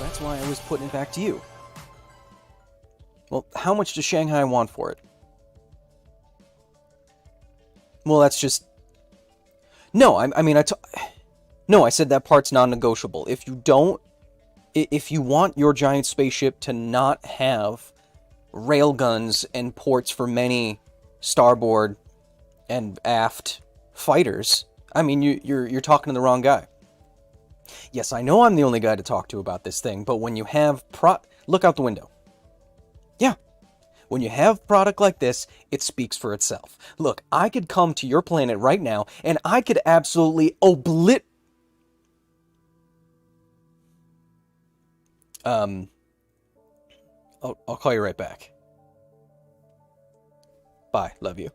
That's why I was putting it back to you. Well, how much does Shanghai want for it? Well, that's just... No, I said that part's non-negotiable. If you want your giant spaceship to not have railguns and ports for many starboard and aft fighters, I mean, you're talking to the wrong guy. Yes, I know I'm the only guy to talk to about this thing, but when you have look out the window. Yeah. When you have product like this, it speaks for itself. Look, I could come to your planet right now, and I could absolutely I'll call you right back. Bye, love you.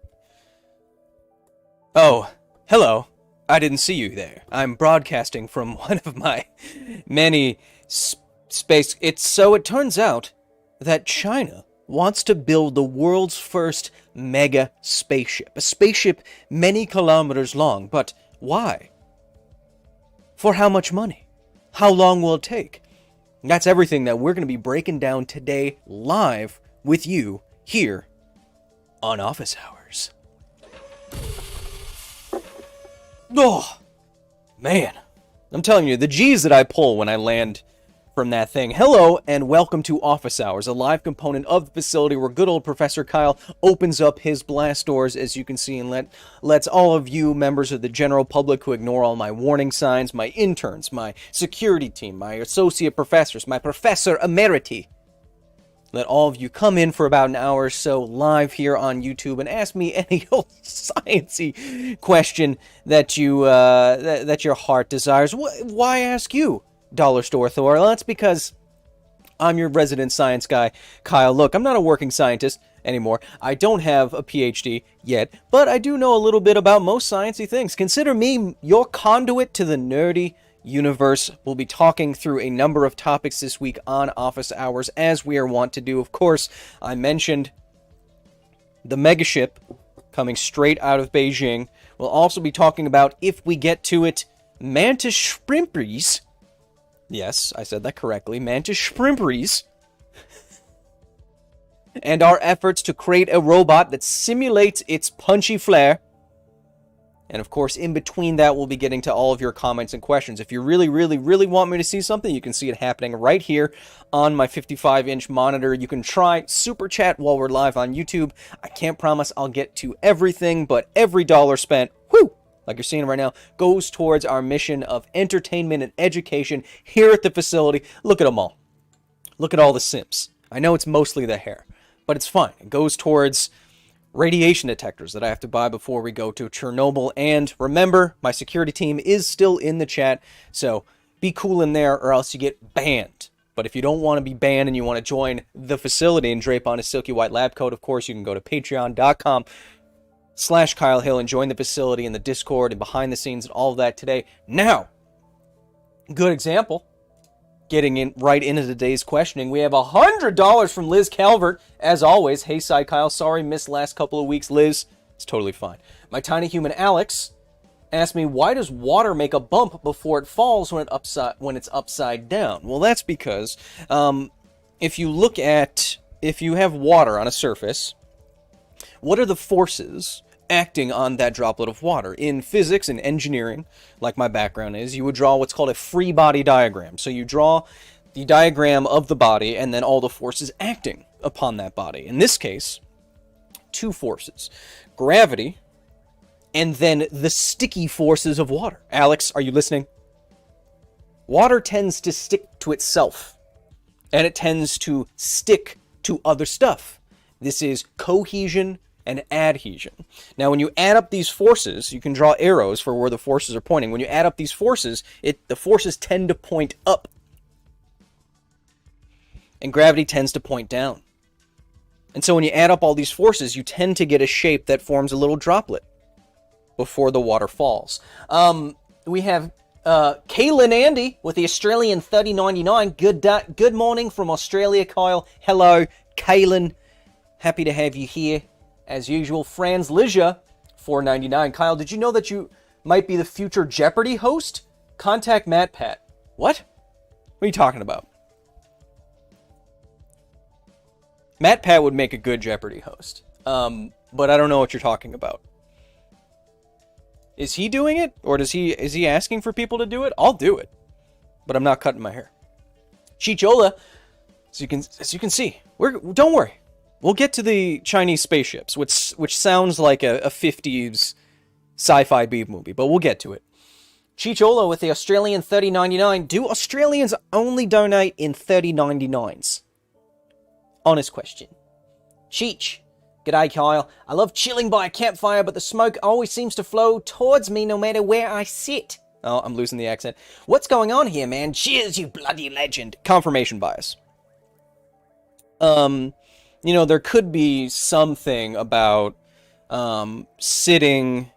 Oh, hello. I didn't see you there. I'm broadcasting from one of my many space... It turns out that China wants to build the world's first mega spaceship. A spaceship many kilometers long. But why? For how much money? How long will it take? That's everything that we're going to be breaking down today live with you here on Office Hours. Oh, man. I'm telling you, the G's that I pull when I land from that thing. Hello, and welcome to Office Hours, a live component of the facility where good old Professor Kyle opens up his blast doors, as you can see, and lets all of you members of the general public who ignore all my warning signs, my interns, my security team, my associate professors, my professor emeriti, let all of you come in for about an hour or so live here on YouTube and ask me any old sciencey question that you that your heart desires. Why ask you, Dollar Store Thor? Well, that's because I'm your resident science guy, Kyle. Look, I'm not a working scientist anymore. I don't have a PhD yet, but I do know a little bit about most sciencey things. Consider me your conduit to the nerdy universe. We'll be talking through a number of topics this week on Office Hours, as we are wont to do. Of course, I mentioned the MEGA-SPACESHIP coming straight out of Beijing. We'll also be talking about, if we get to it, mantis shrimperies. Yes, I said that correctly. Mantis shrimperies. And our efforts to create a robot that simulates its punchy flair. And of course, in between that, we'll be getting to all of your comments and questions. If you really, really, really want me to see something, you can see it happening right here on my 55-inch monitor. You can try Super Chat while we're live on YouTube. I can't promise I'll get to everything, but every dollar spent, like you're seeing right now, goes towards our mission of entertainment and education here at the facility. Look at them all. Look at all the simps. I know it's mostly the hair, but it's fine. It goes towards radiation detectors that I have to buy before we go to Chernobyl. And remember, my security team is still in the chat, so be cool in there or else you get banned. But if you don't want to be banned and you want to join the facility and drape on a silky white lab coat, of course, you can go to patreon.com/Kyle Hill and join the facility and the Discord and behind the scenes and all of that today. Now, good example. Getting in right into today's questioning, we have $100 from Liz Calvert. As always, hey, Cy Kyle, sorry missed last couple of weeks, Liz. It's totally fine. My tiny human Alex asked me, why does water make a bump before it falls when it's upside down? Well, that's because if you have water on a surface, what are the forces acting on that droplet of water? In physics and engineering, like my background is, you would draw what's called a free body diagram. So you draw the diagram of the body and then all the forces acting upon that body. In this case, two forces: gravity and then the sticky forces of water. Alex, are you listening? Water tends to stick to itself, and it tends to stick to other stuff. This is cohesion and adhesion. Now, when you add up these forces, you can draw arrows for where the forces are pointing. When you add up these forces, the forces tend to point up. And gravity tends to point down. And so when you add up all these forces, you tend to get a shape that forms a little droplet before the water falls. We have Kaylin Andy with the Australian 3099. Good morning from Australia, Kyle. Hello, Kaylin. Happy to have you here. As usual, Franz Ligia, $4.99. Kyle, did you know that you might be the future Jeopardy host? Contact Matt Pat. What? What are you talking about? Matt Pat would make a good Jeopardy host. But I don't know what you're talking about. Is he doing it? Or is he asking for people to do it? I'll do it. But I'm not cutting my hair. Chichola, as you can see, don't worry. We'll get to the Chinese spaceships, which sounds like a 50s sci-fi B movie, but we'll get to it. Chichola with the Australian 30.99. Do Australians only donate in 30.99s? Honest question. Cheech. G'day, Kyle. I love chilling by a campfire, but the smoke always seems to flow towards me no matter where I sit. Oh, I'm losing the accent. What's going on here, man? Cheers, you bloody legend. Confirmation bias. There could be something about sitting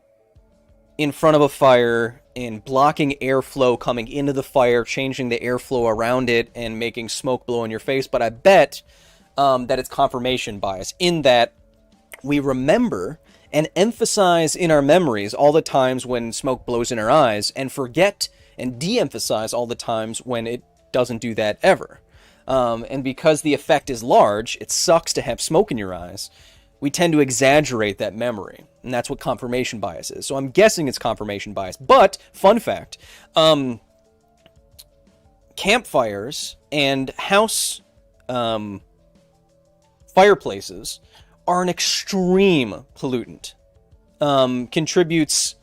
in front of a fire and blocking airflow coming into the fire, changing the airflow around it, and making smoke blow in your face. But I bet that it's confirmation bias, in that we remember and emphasize in our memories all the times when smoke blows in our eyes, and forget and de-emphasize all the times when it doesn't do that ever. And because the effect is large, it sucks to have smoke in your eyes, we tend to exaggerate that memory. And that's what confirmation bias is. So I'm guessing it's confirmation bias. But, fun fact, campfires and house fireplaces are an extreme pollutant. Contributes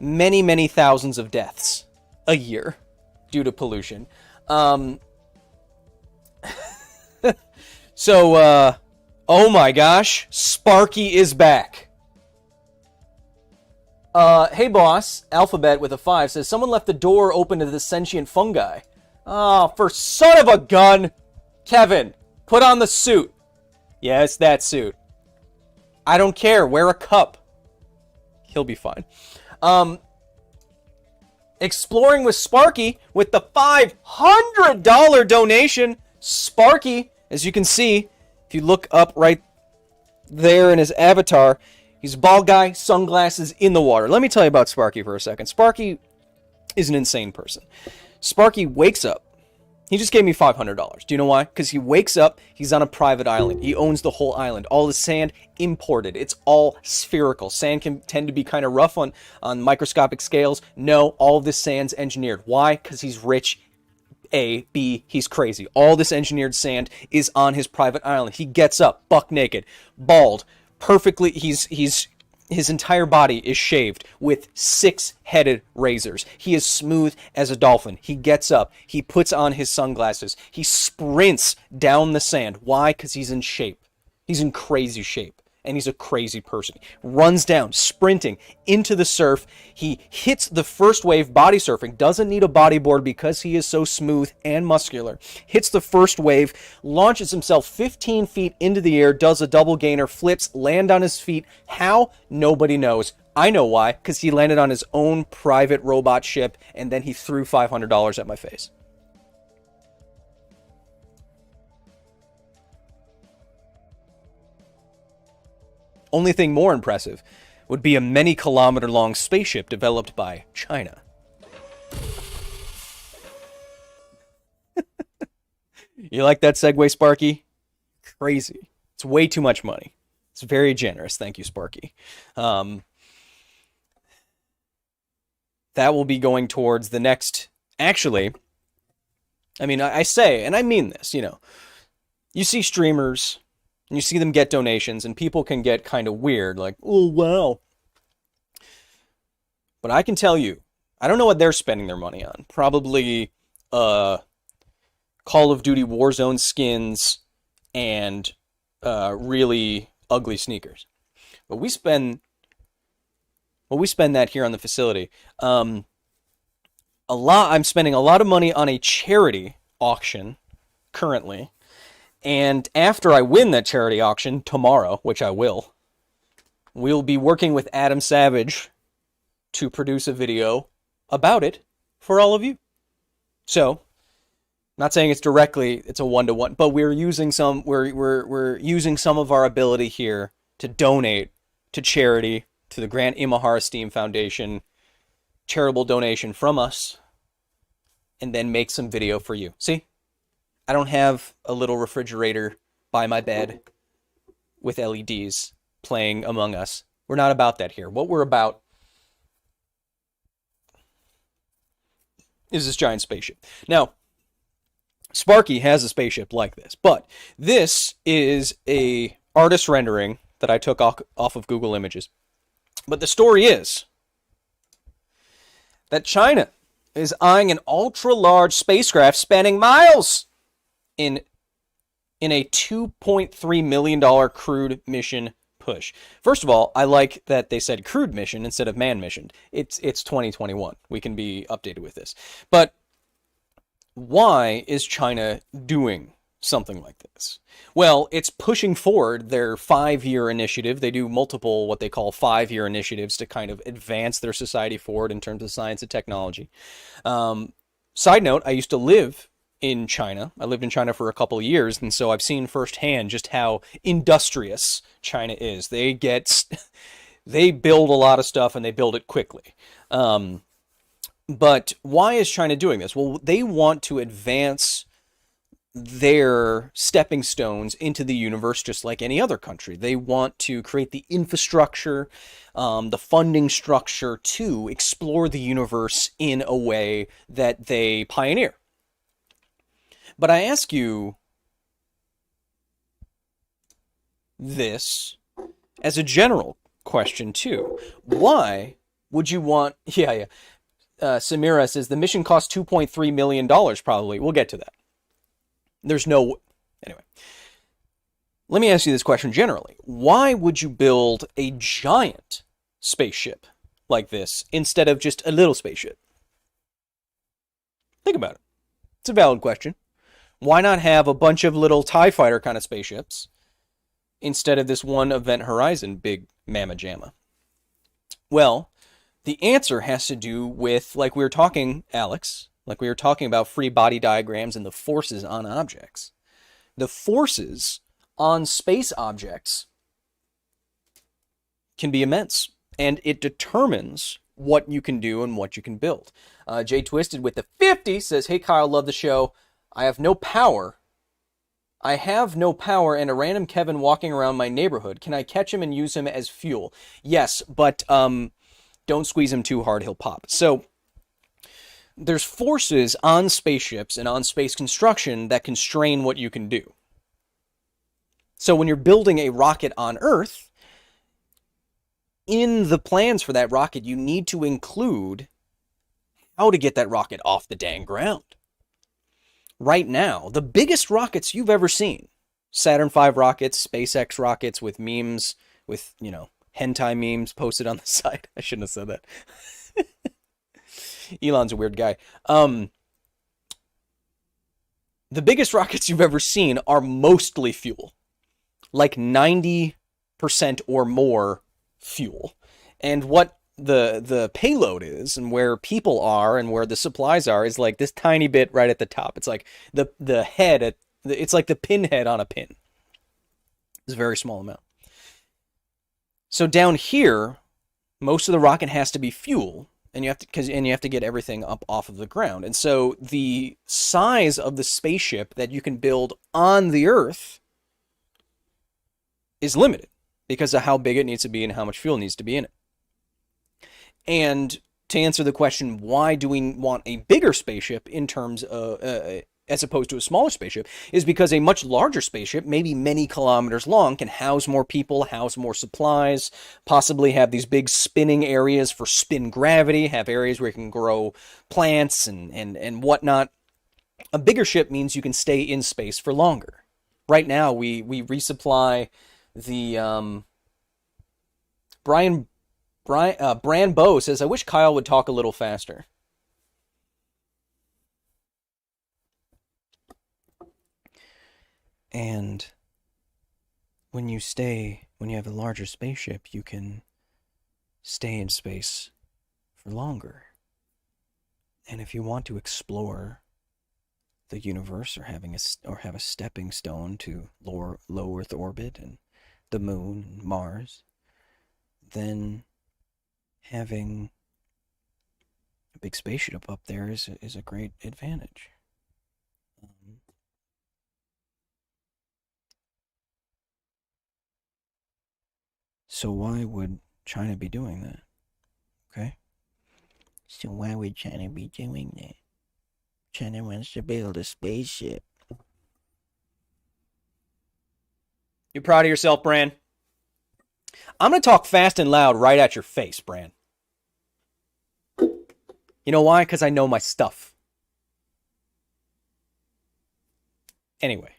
many, many thousands of deaths a year due to pollution. So, oh my gosh, Sparky is back. Hey boss, Alphabet with a 5 says, someone left the door open to the sentient fungi. Oh, for son of a gun. Kevin, put on the suit. Yes, that suit. I don't care. Wear a cup. He'll be fine. Exploring with Sparky with the $500 donation. Sparky, as you can see, if you look up right there in his avatar, he's a bald guy, sunglasses, in the water. Let me tell you about Sparky for a second. Sparky is an insane person. Sparky wakes up. He just gave me $500. Do you know why? Because he wakes up, he's on a private island. He owns the whole island. All the sand imported. It's all spherical. Sand can tend to be kind of rough on microscopic scales. No, all of this sand's engineered. Why? Because he's rich. A. B. He's crazy. All this engineered sand is on his private island. He gets up, buck naked, bald, perfectly. His entire body is shaved with 6-headed razors. He is smooth as a dolphin. He gets up. He puts on his sunglasses. He sprints down the sand. Why? Because he's in shape. He's in crazy shape. And he's a crazy person. Runs down, sprinting into the surf. He hits the first wave, body surfing. Doesn't need a bodyboard because he is so smooth and muscular. Hits the first wave, launches himself 15 feet into the air, does a double gainer, flips, land on his feet. How? Nobody knows. I know why. Because he landed on his own private robot ship, and then he threw $500 at my face. Only thing more impressive would be a many-kilometer-long spaceship developed by China. You like that segue, Sparky? Crazy. It's way too much money. It's very generous. Thank you, Sparky. That will be going towards the next... Actually, I mean, I say, and I mean this, you see streamers... and you see them get donations, and people can get kind of weird, like, oh, wow. But I can tell you, I don't know what they're spending their money on. Probably Call of Duty Warzone skins and really ugly sneakers. But we spend that here on the facility. I'm spending a lot of money on a charity auction currently. And after I win that charity auction tomorrow, which I will, we'll be working with Adam Savage to produce a video about it for all of you. So, not saying it's a one-to-one, but we're using some of our ability here to donate to charity, to the Grant Imahara Steam Foundation, charitable donation from us, and then make some video for you. See? I don't have a little refrigerator by my bed. with LEDs playing Among Us. We're not about that here. What we're about is this giant spaceship. Now, Sparky has a spaceship like this, but this is a artist rendering that I took off of Google Images. But the story is that China is eyeing an ultra-large spacecraft spanning miles in a $2.3 million crewed mission push. First of all, I like that they said crewed mission instead of manned mission. It's 2021. We can be updated with this. But why is China doing something like this? Well, it's pushing forward their 5-year initiative. They do multiple what they call 5-year initiatives to kind of advance their society forward in terms of science and technology. Side note, I used to live in China. I lived in China for a couple of years, and so I've seen firsthand just how industrious China is. They build a lot of stuff, and they build it quickly. But why is China doing this? Well, they want to advance their stepping stones into the universe just like any other country. They want to create the infrastructure, the funding structure to explore the universe in a way that they pioneer. But I ask you this as a general question too. Why would you want... Samira says the mission cost $2.3 million probably. We'll get to that. There's no... Anyway. Let me ask you this question generally. Why would you build a giant spaceship like this instead of just a little spaceship? Think about it. It's a valid question. Why not have a bunch of little TIE fighter kind of spaceships instead of this one Event Horizon big mamma jamma? Well, the answer has to do with, like we were talking, Alex, like we were talking about free body diagrams and the forces on objects. The forces on space objects can be immense, and it determines what you can do and what you can build. Jay Twisted with the 50 says, "Hey Kyle, love the show. I have no power and a random Kevin walking around my neighborhood. Can I catch him and use him as fuel?" Yes, but don't squeeze him too hard, he'll pop. So there's forces on spaceships and on space construction that constrain what you can do. So when you're building a rocket on Earth, in the plans for that rocket, you need to include how to get that rocket off the dang ground. Right now, the biggest rockets you've ever seen, Saturn V rockets, SpaceX rockets with memes, with, hentai memes posted on the side. I shouldn't have said that. Elon's a weird guy. The biggest rockets you've ever seen are mostly fuel. Like 90% or more fuel. And what the payload is and where people are and where the supplies are is like this tiny bit right at the top. It's like the head it's like the pinhead on a pin. It's a very small amount. So down here, most of the rocket has to be fuel, and you have to get everything up off of the ground. And so the size of the spaceship that you can build on the Earth is limited because of how big it needs to be and how much fuel needs to be in it. And to answer the question, why do we want a bigger spaceship in terms of, as opposed to a smaller spaceship, is because a much larger spaceship, maybe many kilometers long, can house more people, house more supplies, possibly have these big spinning areas for spin gravity, have areas where you can grow plants and whatnot. A bigger ship means you can stay in space for longer. Right now, we resupply the Bran Bow says, "I wish Kyle would talk a little faster." And when you have a larger spaceship, you can stay in space for longer. And if you want to explore the universe or have a stepping stone to low Earth orbit and the moon and Mars, then having a big spaceship up there is a great advantage. So why would China be doing that? Okay. So why would China be doing that? China wants to build a spaceship. You proud of yourself, Bran? I'm going to talk fast and loud right at your face, Bran. You know why? Because I know my stuff. Anyway.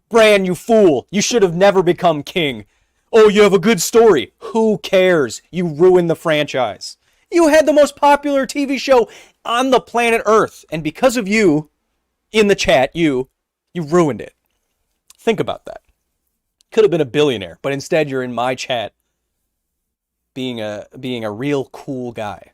Bran, you fool. You should have never become king. Oh, you have a good story. Who cares? You ruined the franchise. You had the most popular TV show on the planet Earth. And because of you, in the chat, you ruined it. Think about that. Could have been a billionaire, but instead you're in my chat being a real cool guy.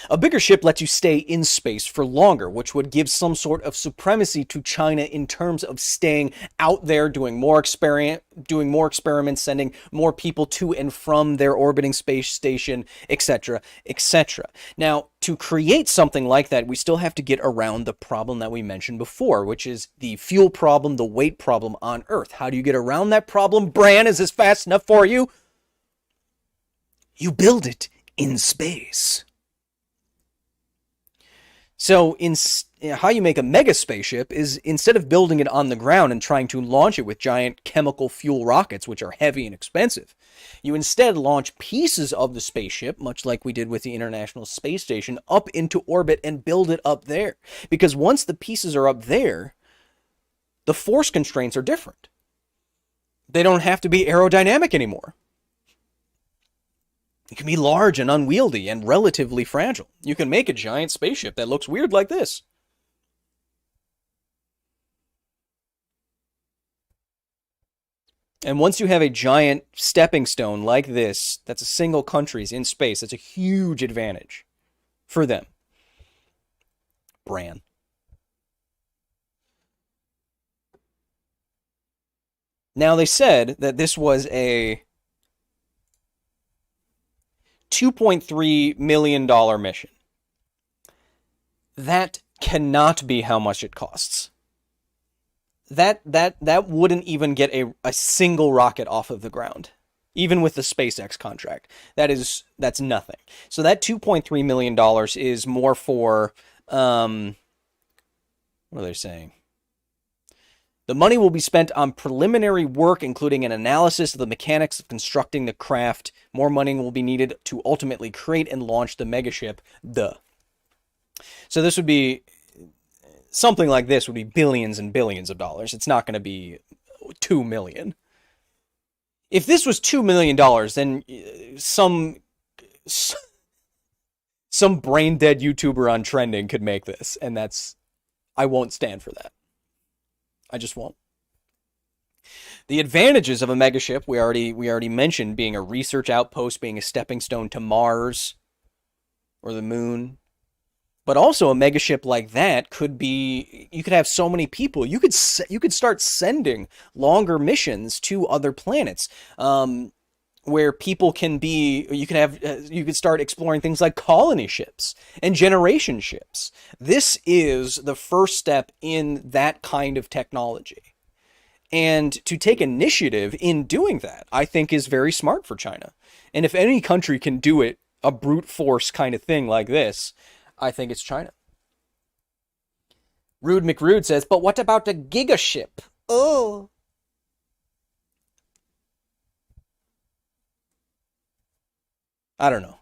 A bigger ship lets you stay in space for longer, which would give some sort of supremacy to China in terms of staying out there, doing more experiments, sending more people to and from their orbiting space station, etc., etc. Now, to create something like that, we still have to get around the problem that we mentioned before, which is the fuel problem, the weight problem on Earth. How do you get around that problem? Bran, is this fast enough for you? You build it in space. So how you make a mega spaceship is, instead of building it on the ground and trying to launch it with giant chemical fuel rockets, which are heavy and expensive, you instead launch pieces of the spaceship, much like we did with the International Space Station, up into orbit and build it up there. Because once the pieces are up there, the force constraints are different. They don't have to be aerodynamic anymore. It can be large and unwieldy and relatively fragile. You can make a giant spaceship that looks weird like this. And once you have a giant stepping stone like this, that's a single country's in space, that's a huge advantage for them. Bran. Now, they said that this was a $2.3 million mission. That cannot be how much it costs. That wouldn't even get a single rocket off of the ground, even with the SpaceX contract. That's nothing. So that $2.3 million is more for, what are they saying? The money will be spent on preliminary work, including an analysis of the mechanics of constructing the craft. More money will be needed to ultimately create and launch the megaship. So this would be, something like this would be billions and billions of dollars. It's not going to be $2 million. If this was $2 million, then some brain-dead YouTuber on Trending could make this, and I won't stand for that. I just won't. The advantages of a megaship we already mentioned, being a research outpost, being a stepping stone to Mars or the moon. But also a megaship like that could be, you could have so many people. You could start sending longer missions to other planets, where people can be, you could start exploring things like colony ships and generation ships. This is the first step in that kind of technology. And to take initiative in doing that, I think is very smart for China. And if any country can do it, a brute force kind of thing like this, I think it's China. Rude McRude says, but what about a gigaship? Oh. I don't know.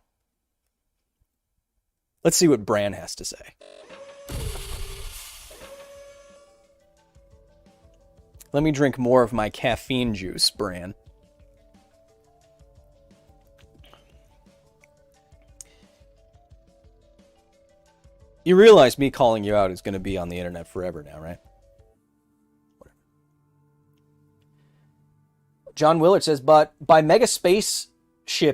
Let's see what Bran has to say. Let me drink more of my caffeine juice, Bran. You realize me calling you out is going to be on the internet forever now, right? Whatever. John Willard says, but by mega spaceship,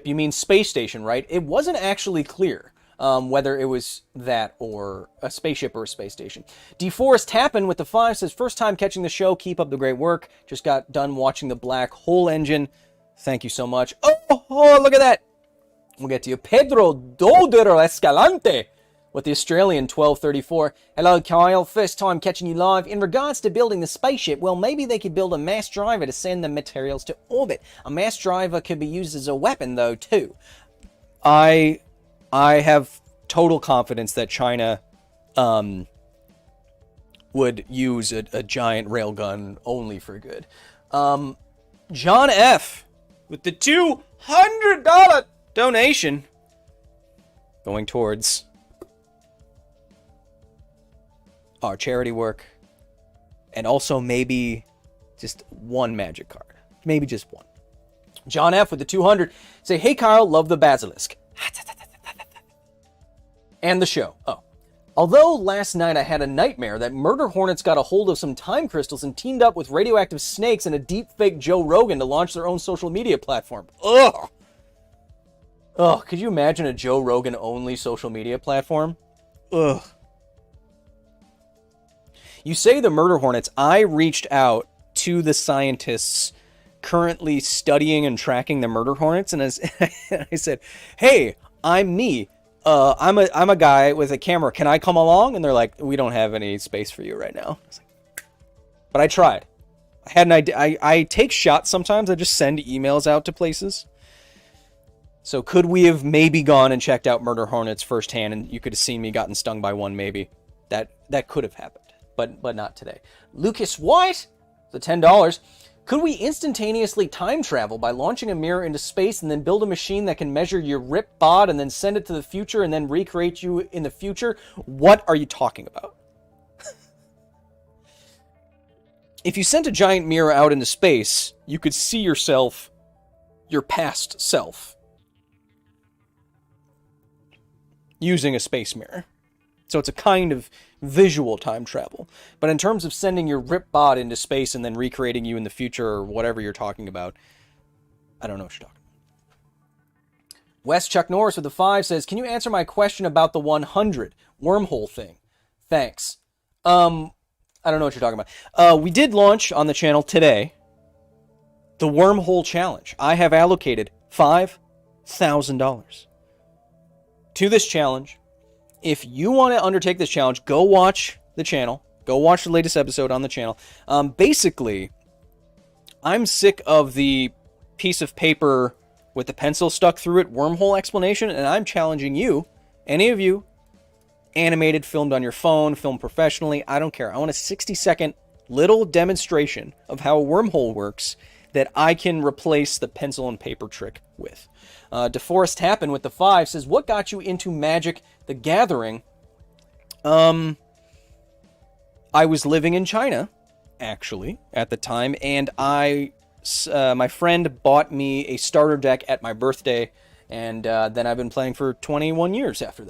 you mean space station, right? It wasn't actually clear whether it was that or a spaceship or a space station. DeForest Tappan with the 5 says, first time catching the show. Keep up the great work. Just got done watching the Black Hole Engine. Thank you so much. Oh, look at that. We'll get to you. Pedro Doder Escalante with the Australian 1234. Hello, Kyle. First time catching you live. In regards to building the spaceship, well, maybe they could build a mass driver to send the materials to orbit. A mass driver could be used as a weapon, though, too. I have total confidence that China would use a giant railgun only for good. John F. with the $200 donation going towards our charity work, and also maybe just one magic card. Maybe just one. John F. with the 200 say, hey Kyle, love the basilisk. And the show. Oh. Although last night I had a nightmare that murder hornets got a hold of some time crystals and teamed up with radioactive snakes and a deep-fake Joe Rogan to launch their own social media platform. Ugh! Ugh, could you imagine a Joe Rogan-only social media platform? Ugh. You say the murder hornets. I reached out to the scientists currently studying and tracking the murder hornets, and I said, hey, I'm me. I'm a guy with a camera. Can I come along? And they're like, we don't have any space for you right now. But I tried. I had an idea. I take shots sometimes. I just send emails out to places. So could we have maybe gone and checked out murder hornets firsthand, and you could have seen me gotten stung by one? Maybe that could have happened, but not today. Lucas White, the $10. Could we instantaneously time travel by launching a mirror into space and then build a machine that can measure your rip bod and then send it to the future and then recreate you in the future? What are you talking about? If you sent a giant mirror out into space, you could see yourself, your past self, using a space mirror. So it's a kind of visual time travel. But in terms of sending your rip bod into space and then recreating you in the future or whatever you're talking about, I don't know what you're talking about. West Chuck Norris with the 5 says, can you answer my question about the 100 wormhole thing? Thanks. I don't know what you're talking about. We did launch on the channel today the wormhole challenge. I have allocated $5,000 to this challenge. If you want to undertake this challenge, go watch the channel. Go watch the latest episode on the channel. Basically, I'm sick of the piece of paper with the pencil stuck through it wormhole explanation, and I'm challenging you, any of you, animated, filmed on your phone, filmed professionally, I don't care. I want a 60-second little demonstration of how a wormhole works that I can replace the pencil and paper trick with. DeForest Happen with the 5 says, what got you into Magic the Gathering? I was living in China, actually, at the time, and my friend bought me a starter deck at my birthday, and then I've been playing for 21 years after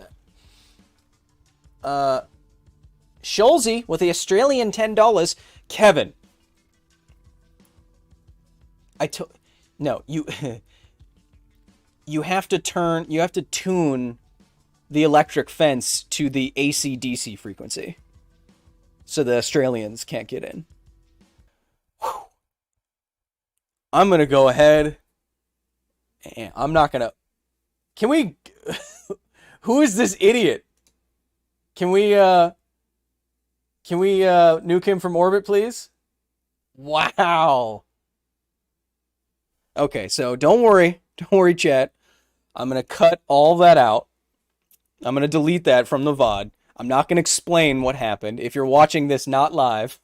that. Scholzy with the Australian $10. Kevin. No, you have to tune the electric fence to the AC/DC frequency, so the Australians can't get in. Whew. I'm gonna go ahead, and I'm not gonna. Can we? Who is this idiot? Can we nuke him from orbit, please? Wow. Okay, so don't worry, chat. I'm going to cut all that out. I'm going to delete that from the VOD. I'm not going to explain what happened. If you're watching this not live,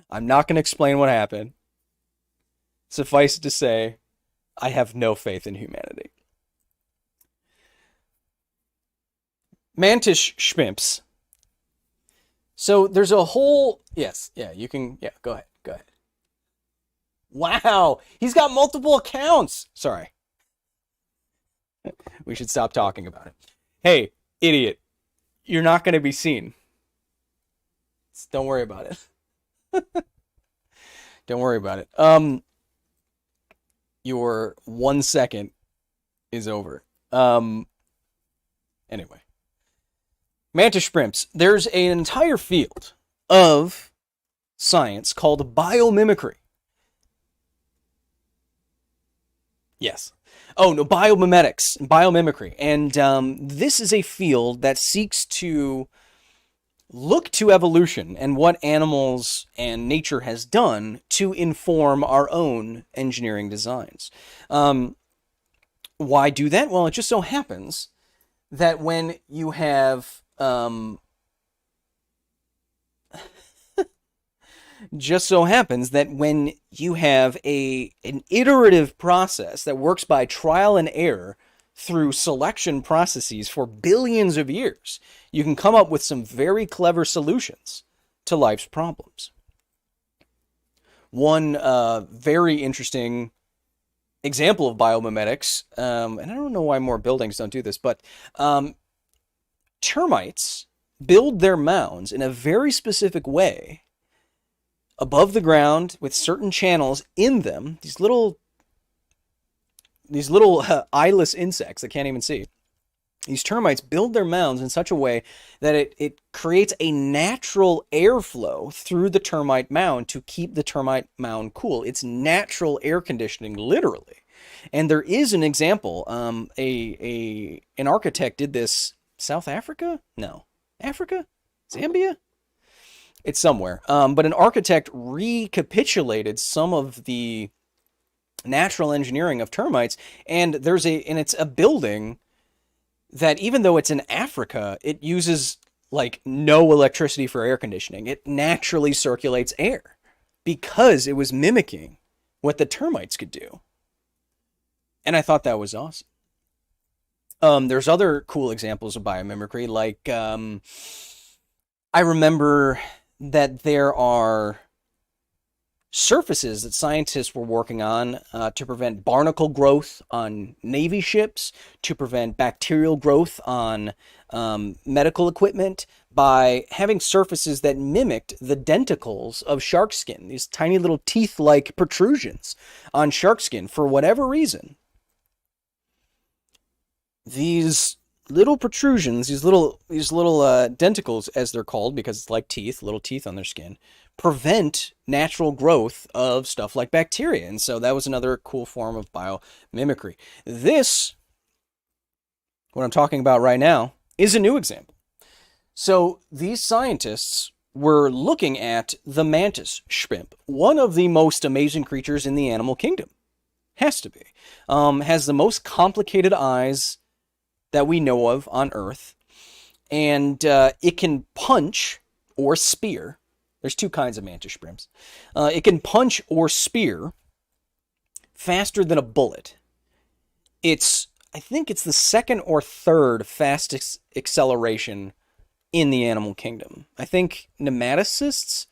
I'm not going to explain what happened. Suffice it to say, I have no faith in humanity. Mantis Schmimps. So there's a whole... Yes, yeah, you can... Yeah, go ahead. Wow, he's got multiple accounts. Sorry. We should stop talking about it. Hey, idiot. You're not going to be seen. Don't worry about it. Don't worry about it. Your 1 second is over. Anyway. Mantis Shrimps. There's an entire field of science called biomimicry. Yes. Oh, no, biomimetics, biomimicry. And this is a field that seeks to look to evolution and what animals and nature has done to inform our own engineering designs. Why do that? Well, it just so happens that when you have just so happens that when you have an iterative process that works by trial and error through selection processes for billions of years, you can come up with some very clever solutions to life's problems. One very interesting example of biomimetics, and I don't know why more buildings don't do this, but termites build their mounds in a very specific way above the ground with certain channels in them, these little eyeless insects that can't even see. These termites build their mounds in such a way that it creates a natural airflow through the termite mound to keep the termite mound cool. It's natural air conditioning, literally. And there is an example. An architect did this. South Africa? No. Africa? Zambia? It's somewhere. But an architect recapitulated some of the natural engineering of termites, and it's a building that, even though it's in Africa, it uses like no electricity for air conditioning. It naturally circulates air because it was mimicking what the termites could do. And I thought that was awesome. There's other cool examples of biomimicry, like I remember that there are surfaces that scientists were working on to prevent barnacle growth on Navy ships, to prevent bacterial growth on medical equipment, by having surfaces that mimicked the denticles of shark skin, these tiny little teeth-like protrusions on shark skin. For whatever reason, these little protrusions, these little denticles, as they're called, because it's like teeth, little teeth on their skin, prevent natural growth of stuff like bacteria. And so that was another cool form of biomimicry. This, what I'm talking about right now, is a new example. So these scientists were looking at the mantis shrimp, one of the most amazing creatures in the animal kingdom. Has to be. Has the most complicated eyes that we know of on Earth. And it can punch or spear. There's two kinds of mantis shrimps. It can punch or spear faster than a bullet. I think it's the second or third fastest acceleration in the animal kingdom. I think nematocysts,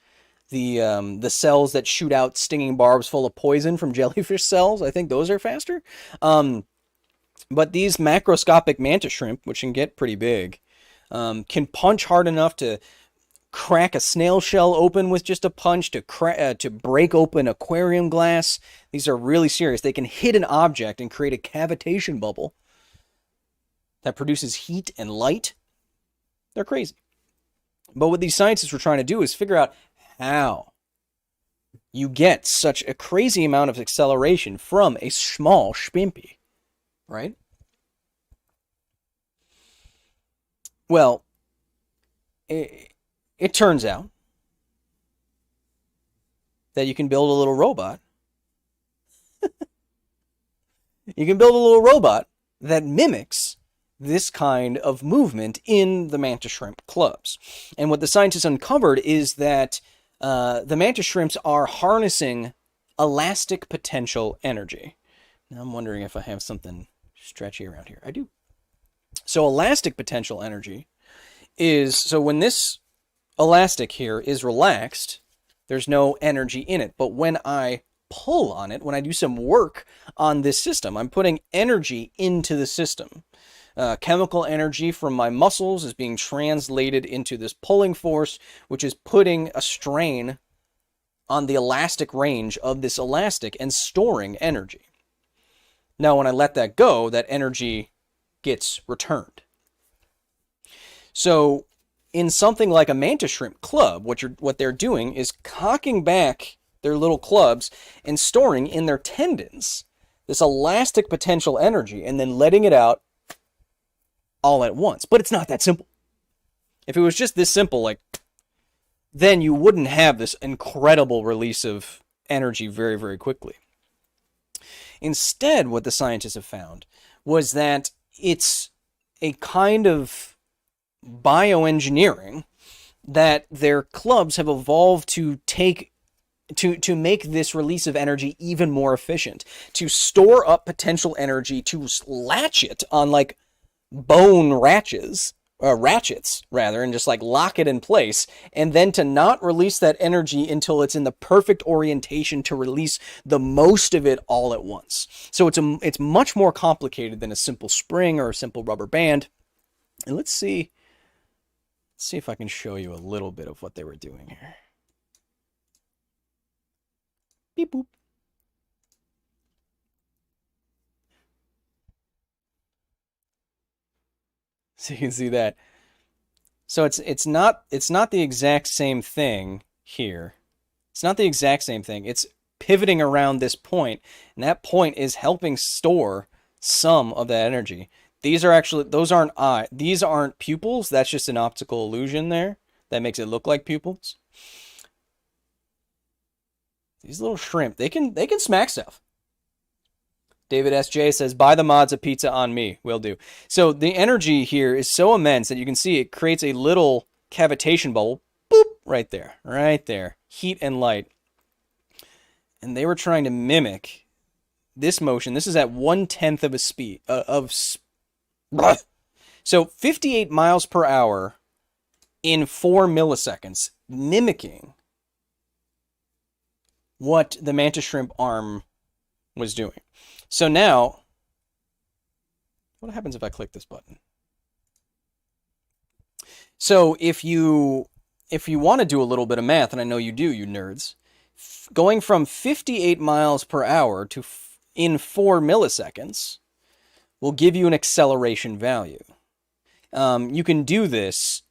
the cells that shoot out stinging barbs full of poison from jellyfish cells, I think those are faster. But these macroscopic mantis shrimp, which can get pretty big, can punch hard enough to crack a snail shell open with just a punch, to break open aquarium glass. These are really serious. They can hit an object and create a cavitation bubble that produces heat and light. They're crazy. But what these scientists were trying to do is figure out how you get such a crazy amount of acceleration from a small shrimpy, right? Well, it turns out that you can build a little robot. You can build a little robot that mimics this kind of movement in the mantis shrimp clubs. And what the scientists uncovered is that the mantis shrimps are harnessing elastic potential energy. Now I'm wondering if I have something stretchy around here. I do. So elastic potential energy is, so when this elastic here is relaxed, there's no energy in it. But when I pull on it, when I do some work on this system, I'm putting energy into the system. Chemical energy from my muscles is being translated into this pulling force, which is putting a strain on the elastic range of this elastic and storing energy. Now, when I let that go, that energy gets returned. So in something like a mantis shrimp club, what they're doing is cocking back their little clubs and storing in their tendons this elastic potential energy and then letting it out all at once. But it's not that simple. If it was just this simple, like, then you wouldn't have this incredible release of energy very, very quickly. Instead, what the scientists have found was that it's a kind of bioengineering that their clubs have evolved to take to make this release of energy even more efficient, to store up potential energy, to latch it on like bone ratchets rather, and just like lock it in place, and then to not release that energy until it's in the perfect orientation to release the most of it all at once. So it's much more complicated than a simple spring or a simple rubber band. And let's see if I can show you a little bit of what they were doing here. Beep boop. So you can see that. So it's not the exact same thing here. It's not the exact same thing. It's pivoting around this point, and that point is helping store some of that energy. These are actually, these aren't pupils. That's just an optical illusion there that makes it look like pupils. These little shrimp, they can smack stuff. David S.J. says, buy the mods a pizza on me. Will do. So the energy here is so immense that you can see it creates a little cavitation bubble. Boop! Right there. Right there. Heat and light. And they were trying to mimic this motion. This is at 1/10 of a speed. So 58 miles per hour in 4 milliseconds. Mimicking what the mantis shrimp arm was doing. So now, what happens if I click this button? So if you want to do a little bit of math, and I know you do, you nerds, going from 58 miles per hour to in 4 milliseconds will give you an acceleration value. You can do this.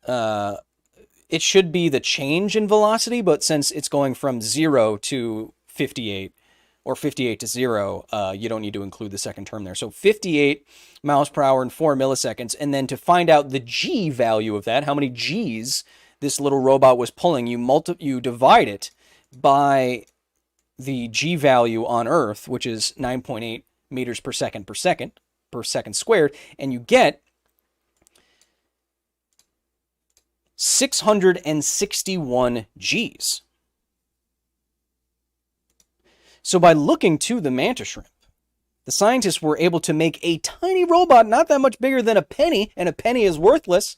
It should be the change in velocity, but since it's going from 0 to 58, or 58 to 0, you don't need to include the second term there. So 58 miles per hour in 4 milliseconds. And then to find out the G value of that, how many Gs this little robot was pulling, you divide it by the G value on Earth, which is 9.8 meters per second squared, and you get 661 Gs. So by looking to the mantis shrimp, the scientists were able to make a tiny robot, not that much bigger than a penny, and a penny is worthless.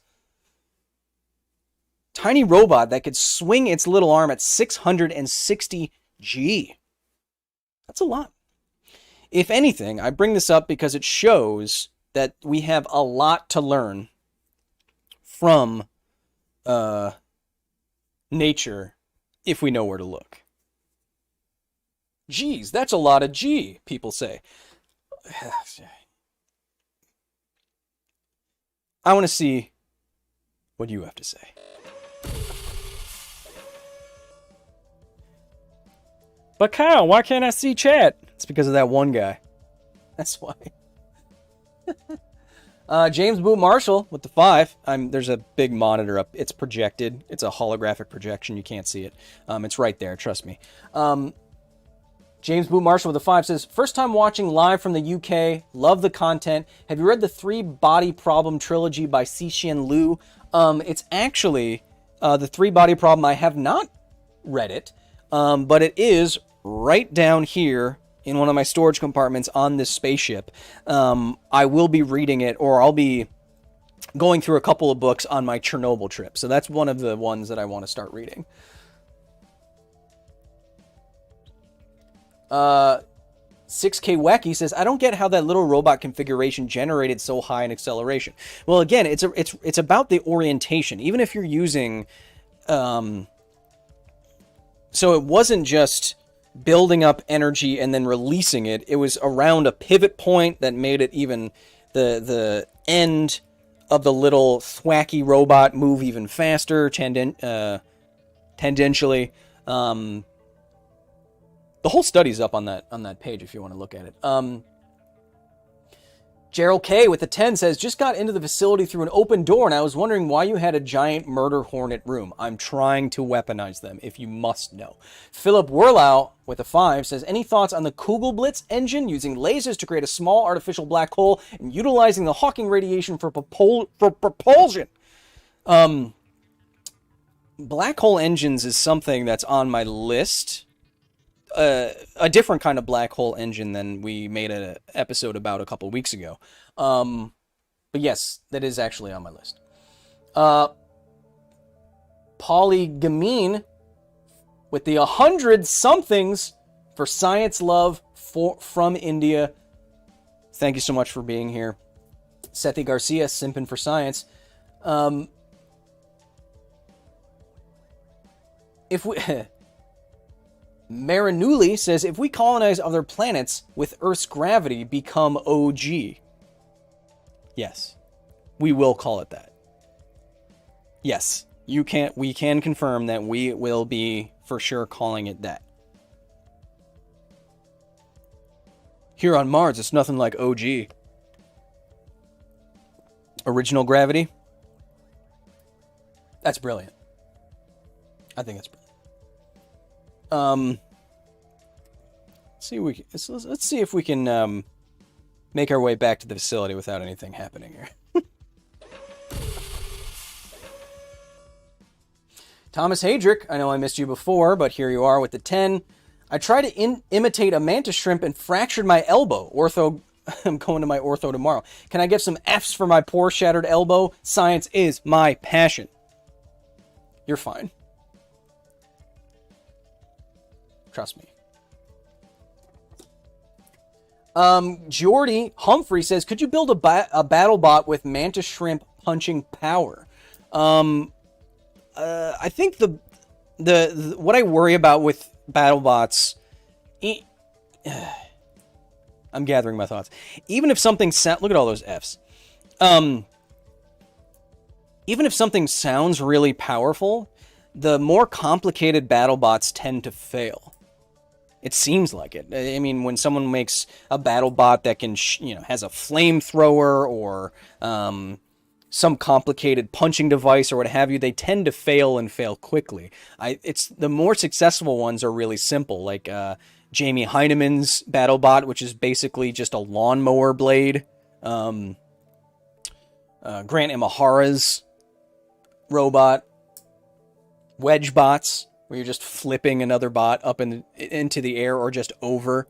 Tiny robot that could swing its little arm at 660 G. That's a lot. If anything, I bring this up because it shows that we have a lot to learn from nature if we know where to look. Geez, that's a lot of G, people say. I want to see what you have to say. But Kyle, why can't I see chat? It's because of that one guy. That's why. James Boot Marshall with the 5. There's a big monitor up. It's projected. It's a holographic projection. You can't see it. It's right there. Trust me. James Boot Marshall with the 5 says, first time watching live from the UK. Love the content. Have you read the 3 Body Problem trilogy by Cixin Liu? It's actually the 3 Body Problem. I have not read it, but it is right down here in one of my storage compartments on this spaceship. I will be reading it, or I'll be going through a couple of books on my Chernobyl trip. So that's one of the ones that I want to start reading. 6K Wacky says, I don't get how that little robot configuration generated so high an acceleration. Well, again, it's about the orientation. Even if you're using... so it wasn't just building up energy and then releasing it. It was around a pivot point that made it even the end of the little thwacky robot move even faster tangentially. The whole study's up on that page if you want to look at it. Gerald K with the 10 says, just got into the facility through an open door and I was wondering why you had a giant murder hornet room. I'm trying to weaponize them, if you must know. Philip Werlau with a 5 says, any thoughts on the Kugelblitz engine using lasers to create a small artificial black hole and utilizing the Hawking radiation for propulsion? Black hole engines is something that's on my list. A different kind of black hole engine than we made an episode about a couple weeks ago. But yes, that is actually on my list. Polygamine with the 100 somethings for science love from India. Thank you so much for being here. Sethi Garcia, simping for science. If we... Marinuli says, if we colonize other planets with Earth's gravity, become OG. Yes. We will call it that. Yes. We can confirm that we will be for sure calling it that. Here on Mars, it's nothing like OG. Original gravity. That's brilliant. I think that's brilliant. Let's see if we can make our way back to the facility without anything happening here. Thomas Hadrick, I know I missed you before, but here you are with the 10. I tried to imitate a mantis shrimp and fractured my elbow. I'm going to my ortho tomorrow. Can I get some F's for my poor shattered elbow? Science is my passion. You're fine. Trust me. Jordy Humphrey says, could you build a battle bot with mantis shrimp punching power? I think the what I worry about with battle bots, I'm gathering my thoughts. Even if something look at all those F's. Even if something sounds really powerful, the more complicated battle bots tend to fail. It seems like it. I mean, when someone makes a battle bot that can, has a flamethrower or some complicated punching device or what have you, they tend to fail and fail quickly. It's the more successful ones are really simple, like Jamie Heinemann's battle bot, which is basically just a lawnmower blade. Grant Imahara's robot. Wedge bots, where you're just flipping another bot up into the air or just over.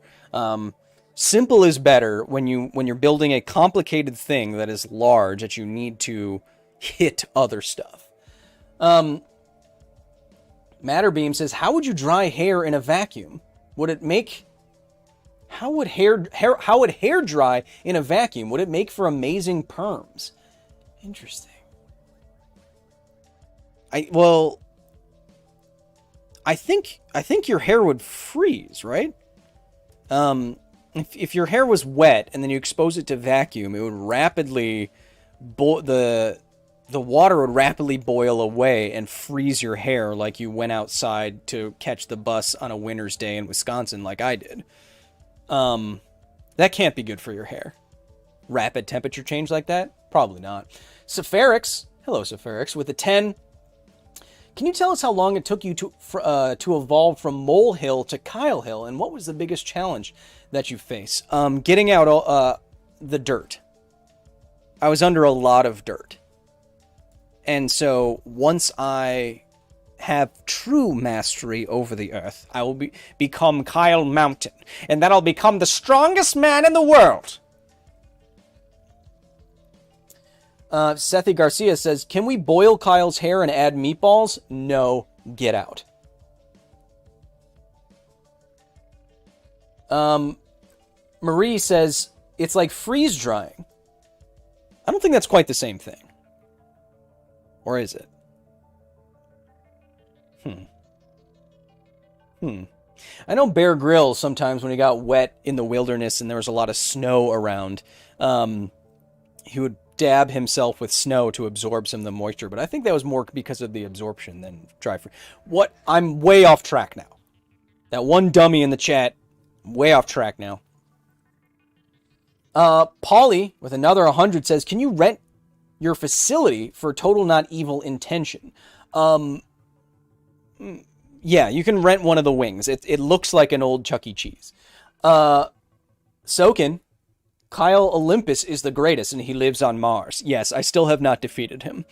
Simple is better when you're building a complicated thing that is large that you need to hit other stuff. Matterbeam says, how would you dry hair in a vacuum? How would hair dry in a vacuum? Would it make for amazing perms? Interesting. I think your hair would freeze, right? If your hair was wet and then you expose it to vacuum, it would rapidly the water would rapidly boil away and freeze your hair like you went outside to catch the bus on a winter's day in Wisconsin like I did. That can't be good for your hair. Rapid temperature change like that? Probably not. Sepharix, hello Sepharix, with a 10. Can you tell us how long it took you to evolve from Molehill to Kylehill, and what was the biggest challenge that you face? Getting out the dirt. I was under a lot of dirt. And so once I have true mastery over the earth, I will become Kyle Mountain, and then I'll become the strongest man in the world. Sethi Garcia says, can we boil Kyle's hair and add meatballs? No, get out. Marie says, it's like freeze drying. I don't think that's quite the same thing. Or is it? I know Bear Grylls sometimes when he got wet in the wilderness and there was a lot of snow around, he would dab himself with snow to absorb some of the moisture, but I think that was more because of the absorption than dry freeze. I'm way off track now. That one dummy in the chat, way off track now. Polly, with another 100, says, can you rent your facility for total not evil intention? Yeah, you can rent one of the wings. It looks like an old Chuck E. Cheese. Soken, Kyle Olympus is the greatest and he lives on Mars. Yes, I still have not defeated him.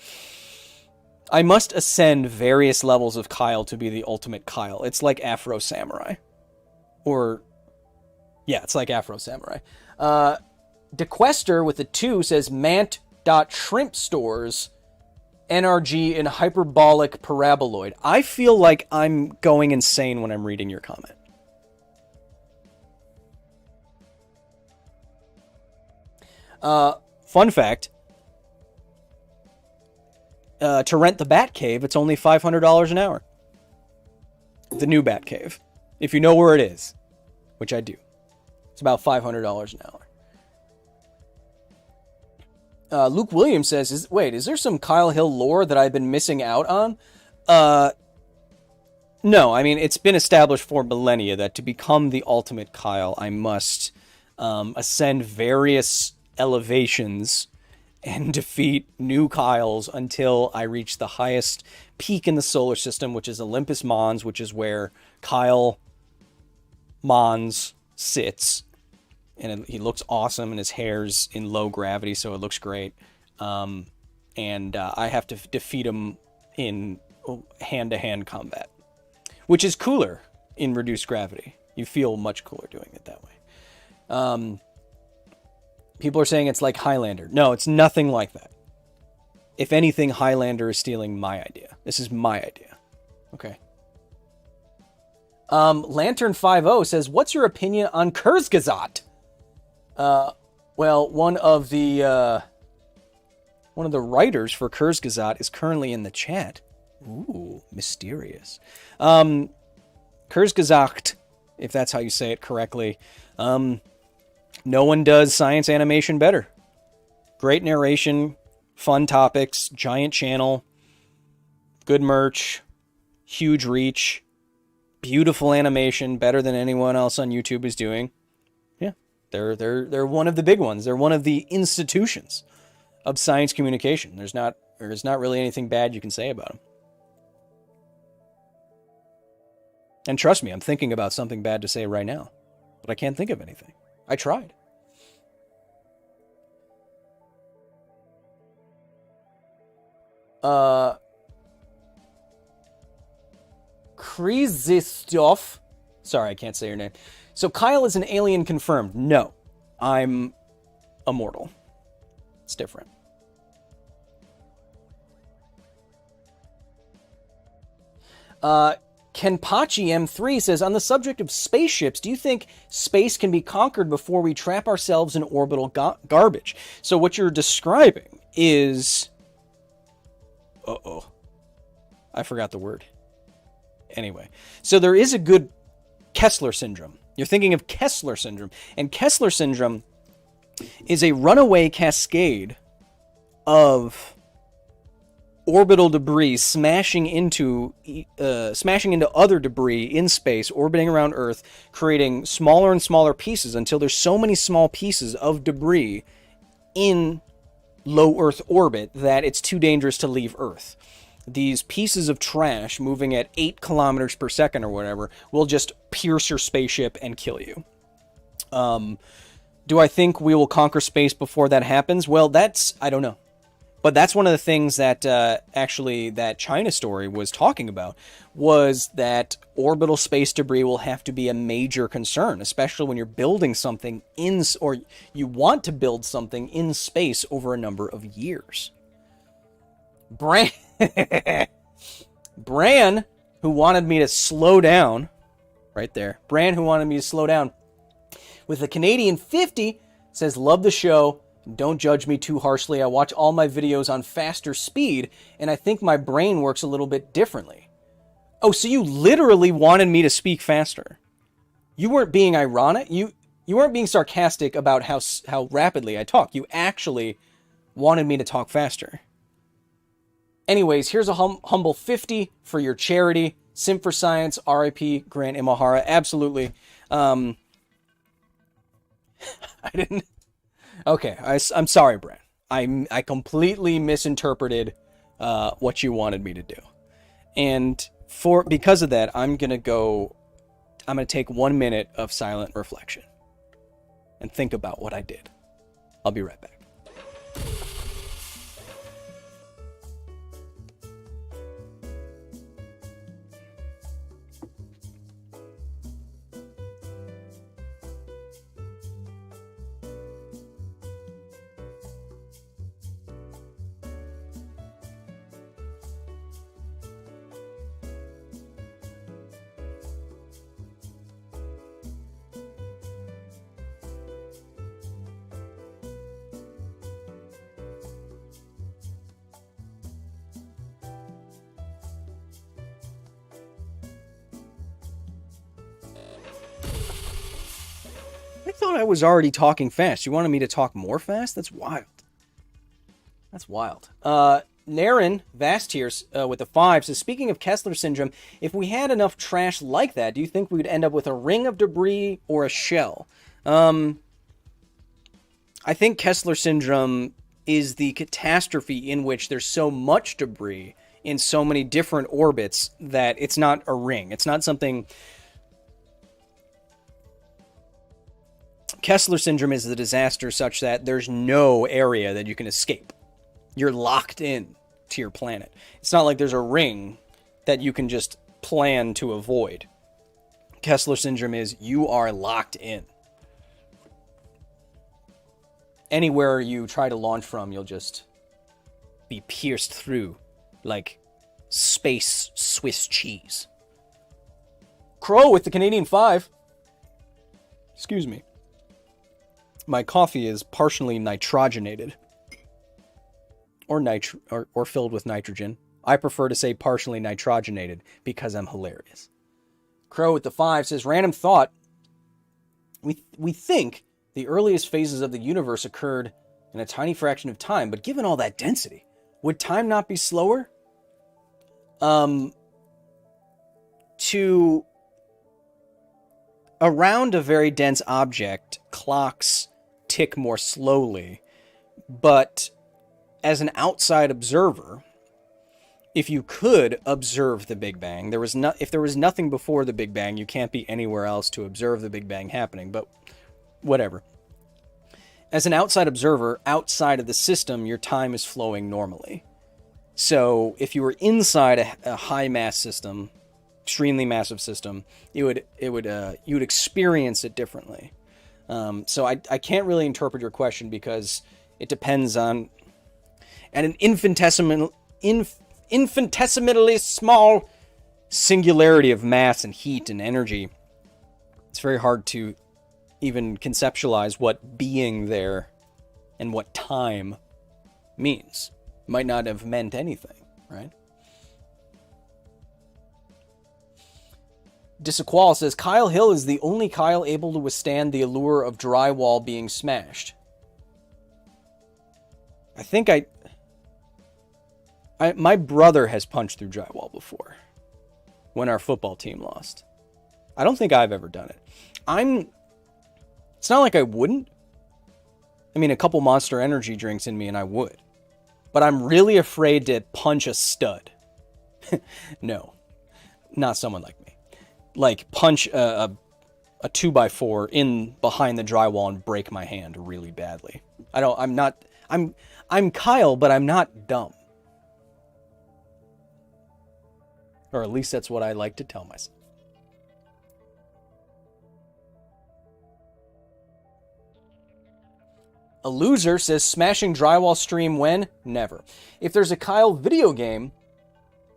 I must ascend various levels of Kyle to be the ultimate Kyle. It's like Afro Samurai. Or, yeah, it's like Afro Samurai. DeQuester with a 2 says, Mant.shrimp stores NRG in hyperbolic paraboloid. I feel like I'm going insane when I'm reading your comment. Fun fact. To rent the Batcave, it's only $500 an hour. The new Batcave. If you know where it is, which I do. It's about $500 an hour. Luke Williams says, is there some Kyle Hill lore that I've been missing out on? No, I mean, it's been established for millennia that to become the ultimate Kyle, I must ascend various elevations and defeat new Kyles until I reach the highest peak in the solar system, which is Olympus Mons, which is where Kyle Mons sits. And he looks awesome, and his hair's in low gravity, so it looks great. And I have to defeat him in hand-to-hand combat, which is cooler in reduced gravity. You feel much cooler doing it that way. People are saying it's like Highlander. No, it's nothing like that. If anything, Highlander is stealing my idea. This is my idea. Okay. Lantern50 says, what's your opinion on Kurzgesagt? Well, one of the writers for Kurzgesagt is currently in the chat. Ooh, mysterious. Kurzgesagt, if that's how you say it correctly. No one does science animation better. Great narration, fun topics, giant channel, good merch, huge reach, beautiful animation, better than anyone else on YouTube is doing. Yeah, they're one of the big ones. They're one of the institutions of science communication. There's not really anything bad you can say about them. And trust me, I'm thinking about something bad to say right now, but I can't think of anything. I tried. Krzysztof. Sorry, I can't say your name. So Kyle is an alien confirmed. No, I'm immortal. It's different. Kenpachi M3 says, on the subject of spaceships, do you think space can be conquered before we trap ourselves in orbital garbage? So what you're describing is... I forgot the word. Anyway, so there is a good Kessler syndrome. You're thinking of Kessler syndrome. And Kessler syndrome is a runaway cascade of orbital debris smashing into other debris in space, orbiting around Earth, creating smaller and smaller pieces until there's so many small pieces of debris in low Earth orbit that it's too dangerous to leave Earth. These pieces of trash moving at 8 kilometers per second or whatever will just pierce your spaceship and kill you. Do I think we will conquer space before that happens? Well, I don't know. But that's one of the things that actually that China story was talking about, was that orbital space debris will have to be a major concern, especially when you're building something or you want to build something in space over a number of years. Bran, who wanted me to slow down, right there. Bran, who wanted me to slow down, with a Canadian 50, says, love the show. Don't judge me too harshly. I watch all my videos on faster speed, and I think my brain works a little bit differently. Oh, so you literally wanted me to speak faster. You weren't being ironic. You weren't being sarcastic about how rapidly I talk. You actually wanted me to talk faster. Anyways, here's a humble 50 for your charity. Sim for Science, RIP, Grant Imahara. Absolutely. I didn't... Okay, I'm sorry, Brent. I completely misinterpreted what you wanted me to do. And because of that, I'm going to take 1 minute of silent reflection and think about what I did. I'll be right back. I thought I was already talking fast. You wanted me to talk more fast? That's wild. That's wild. Naren Vast here with the 5 says, speaking of Kessler syndrome, if we had enough trash like that, do you think we would end up with a ring of debris or a shell? I think Kessler syndrome is the catastrophe in which there's so much debris in so many different orbits that it's not a ring. It's not something... Kessler syndrome is the disaster such that there's no area that you can escape. You're locked in to your planet. It's not like there's a ring that you can just plan to avoid. Kessler syndrome is you are locked in. Anywhere you try to launch from, you'll just be pierced through like space Swiss cheese. Crow with the Canadian 5. Excuse me. My coffee is partially nitrogenated. Or filled with nitrogen. I prefer to say partially nitrogenated because I'm hilarious. Crow with the 5 says, random thought. We think the earliest phases of the universe occurred in a tiny fraction of time, but given all that density, would time not be slower? Around a very dense object, clocks tick more slowly, but as an outside observer, if you could observe the Big Bang, if there was nothing before the Big Bang, you can't be anywhere else to observe the Big Bang happening, but whatever. As an outside observer, outside of the system, your time is flowing normally. So if you were inside a high mass system, extremely massive system, you would experience it differently. So I can't really interpret your question because it depends on at an infinitesimally small singularity of mass and heat and energy. It's very hard to even conceptualize what being there and what time means. It might not have meant anything, right? Disaqual says, Kyle Hill is the only Kyle able to withstand the allure of drywall being smashed. I think my brother has punched through drywall before when our football team lost. I don't think I've ever done it. It's not like I wouldn't. I mean, a couple Monster Energy drinks in me and I would. But I'm really afraid to punch a stud. No, not someone like me. Like punch a 2x4 in behind the drywall and break my hand really badly. I'm Kyle, but I'm not dumb. Or at least that's what I like to tell myself. A loser says, smashing drywall stream when? Never. If there's a Kyle video game,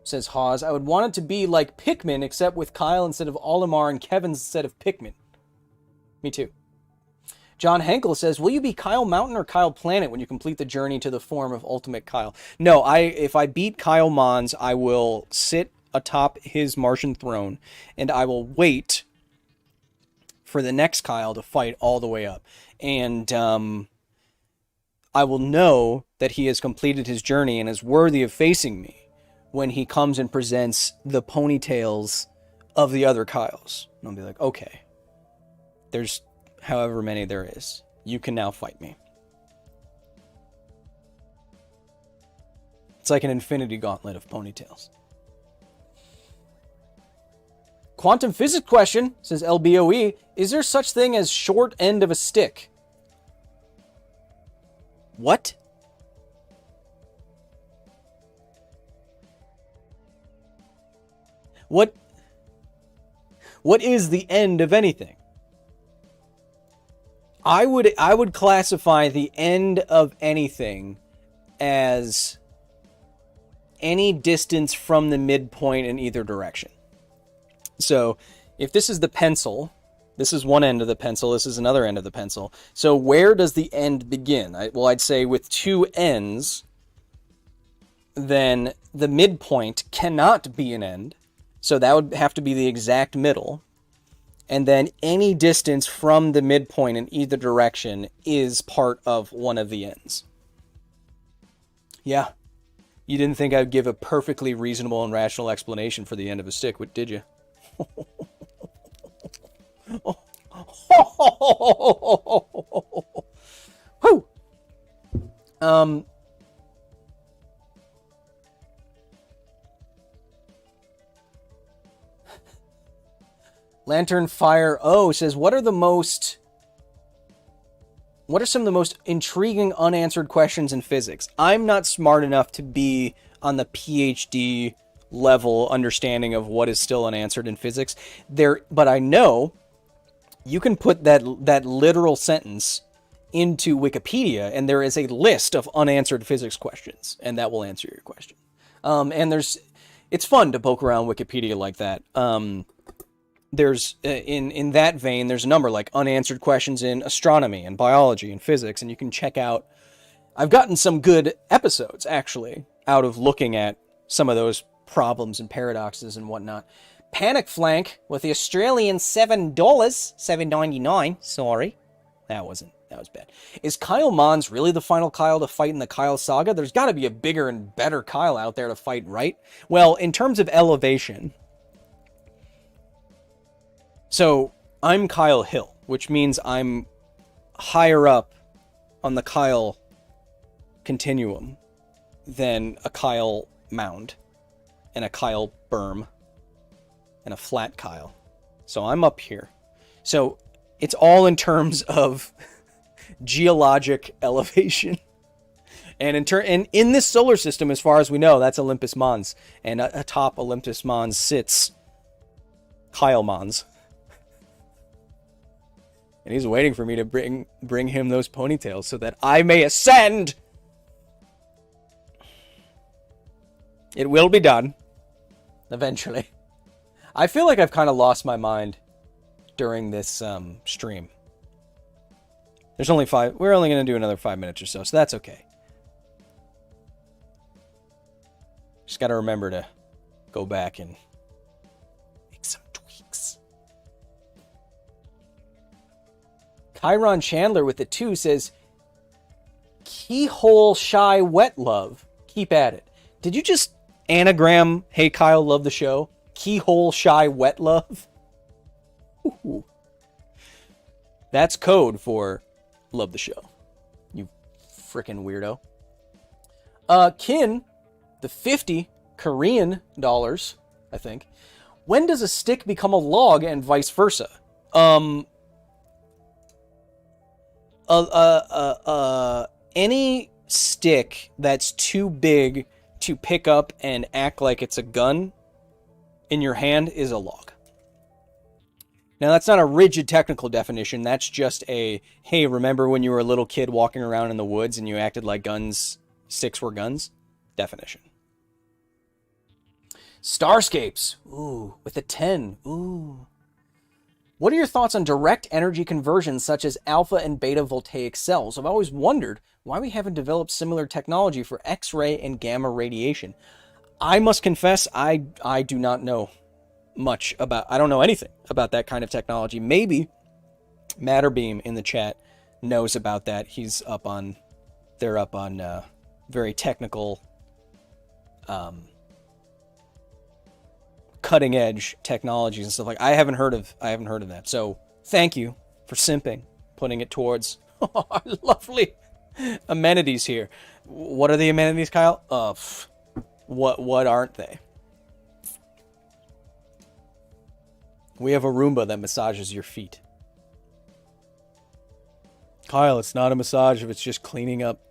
says Hawes, I would want it to be like Pikmin, except with Kyle instead of Olimar and Kevin instead of Pikmin. Me too. John Henkel says, will you be Kyle Mountain or Kyle Planet when you complete the journey to the form of Ultimate Kyle? No, if I beat Kyle Mons, I will sit atop his Martian throne, and I will wait for the next Kyle to fight all the way up. And I will know that he has completed his journey and is worthy of facing me when he comes and presents the ponytails of the other Kyles. And I'll be like, okay, there's however many there is. You can now fight me. It's like an infinity gauntlet of ponytails. Quantum physics question, says LBOE. Is there such thing as short end of a stick? What? What is the end of anything? I would classify the end of anything as any distance from the midpoint in either direction. So if this is the pencil, this is one end of the pencil, this is another end of the pencil. So where does the end begin? I'd say with two ends, then the midpoint cannot be an end. So that would have to be the exact middle. And then any distance from the midpoint in either direction is part of one of the ends. Yeah. You didn't think I'd give a perfectly reasonable and rational explanation for the end of a stick, did you? Whew. Lantern Fire O says, what are some of the most intriguing unanswered questions in physics? I'm not smart enough to be on the PhD level understanding of what is still unanswered in physics. But I know you can put that literal sentence into Wikipedia, and there is a list of unanswered physics questions, and that will answer your question. And it's fun to poke around Wikipedia like that. There's in that vein, there's a number like unanswered questions in astronomy and biology and physics, and you can check out. I've gotten some good episodes actually out of looking at some of those problems and paradoxes and whatnot. Panic Flank with the Australian $7.99. Sorry, that was bad. Is Kyle Mons really the final Kyle to fight in the Kyle saga? There's got to be a bigger and better Kyle out there to fight, right? Well, in terms of elevation. So, I'm Kyle Hill, which means I'm higher up on the Kyle continuum than a Kyle mound and a Kyle berm and a flat Kyle. So I'm up here. So it's all in terms of geologic elevation. And in this solar system, as far as we know, that's Olympus Mons. And atop Olympus Mons sits Kyle Mons. And he's waiting for me to bring him those ponytails so that I may ascend. It will be done. Eventually. I feel like I've kind of lost my mind during this stream. There's only 5. We're only going to do another 5 minutes or so that's okay. Just got to remember to go back and make some tweaks. Chiron Chandler with the 2 says, keyhole shy wet love. Keep at it. Did you just anagram, hey Kyle, love the show? Keyhole shy wet love? Ooh. That's code for love the show. You frickin' weirdo. Kin, the 50 Korean dollars, I think. When does a stick become a log and vice versa? Any stick that's too big to pick up and act like it's a gun in your hand is a log. Now, that's not a rigid technical definition. That's just a, hey, remember when you were a little kid walking around in the woods and you acted like sticks were guns? Definition. Starscapes. Ooh, with a 10. Ooh. What are your thoughts on direct energy conversions such as alpha and beta voltaic cells? I've always wondered why we haven't developed similar technology for X-ray and gamma radiation. I must confess, I do not know much about, I don't know anything about that kind of technology. Maybe Matterbeam in the chat knows about that. They're up on very technical cutting edge technologies and stuff like. I haven't heard of that. So thank you for simping, putting it towards our lovely amenities here. What are the amenities, Kyle? What aren't they? We have a Roomba that massages your feet. Kyle, it's not a massage if it's just cleaning up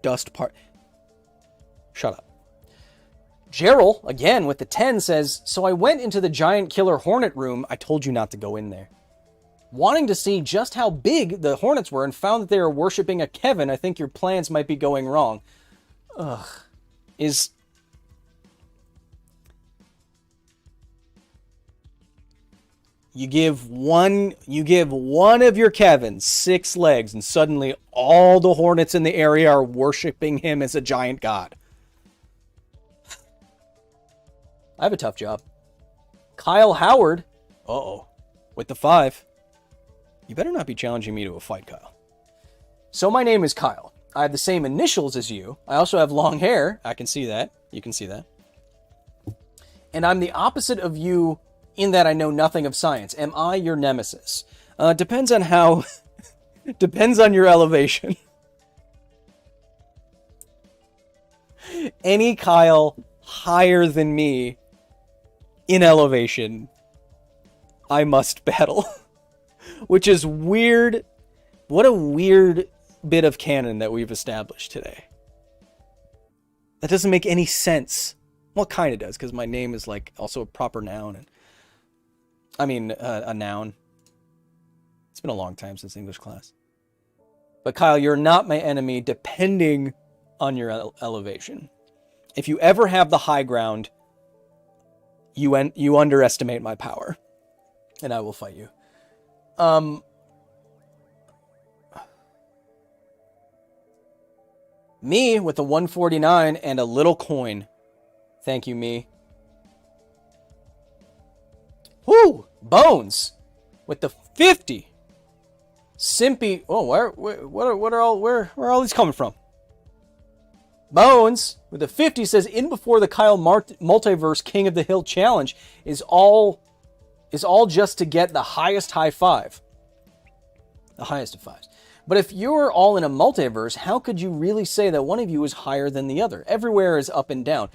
dust part. Shut up. Gerald, again with the 10, says, so I went into the giant killer hornet room. I told you not to go in there. Wanting to see just how big the hornets were and found that they were worshipping a Kevin. I think your plans might be going wrong. Ugh. You give one of your Kevins 6 legs, and suddenly all the hornets in the area are worshiping him as a giant god. I have a tough job. Kyle Howard, with the 5. You better not be challenging me to a fight, Kyle. So my name is Kyle. I have the same initials as you. I also have long hair. I can see that. You can see that. And I'm the opposite of you in that I know nothing of science. Am I your nemesis? Depends on how... depends on your elevation. Any Kyle higher than me in elevation, I must battle. Which is weird. What a weird bit of canon that we've established today. That doesn't make any sense. Well, it kind of does, because my name is like also a proper noun. And I mean, a noun. It's been a long time since English class. But Kyle, you're not my enemy depending on your elevation. If you ever have the high ground, you underestimate my power. And I will fight you. Me with the 149 and a little coin. Thank you, me. Whoo! Bones with the 50. Simpy. Oh, where are all these coming from? Bones with the 50 says, in before the Kyle Multiverse King of the Hill challenge is all just to get the highest high 5. The highest of 5s. But if you're all in a multiverse, how could you really say that one of you is higher than the other? Everywhere is up and down.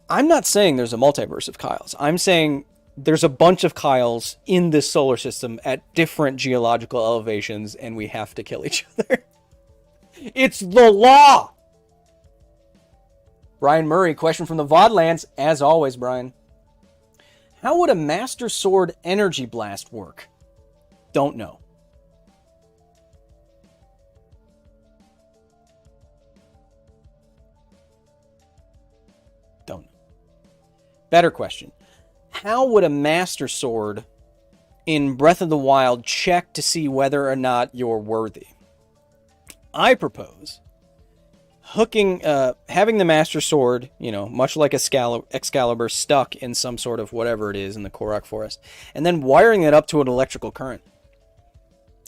I'm not saying there's a multiverse of Kyles. I'm saying there's a bunch of Kyles in this solar system at different geological elevations, and we have to kill each other. It's the law! Brian Murray, question from the Vodlands. As always, Brian. How would a Master Sword energy blast work? Don't know. Don't know. Better question. How would a Master Sword in Breath of the Wild check to see whether or not you're worthy? I propose having the Master Sword, much like Excalibur, stuck in some sort of whatever it is in the Korok Forest, and then wiring it up to an electrical current,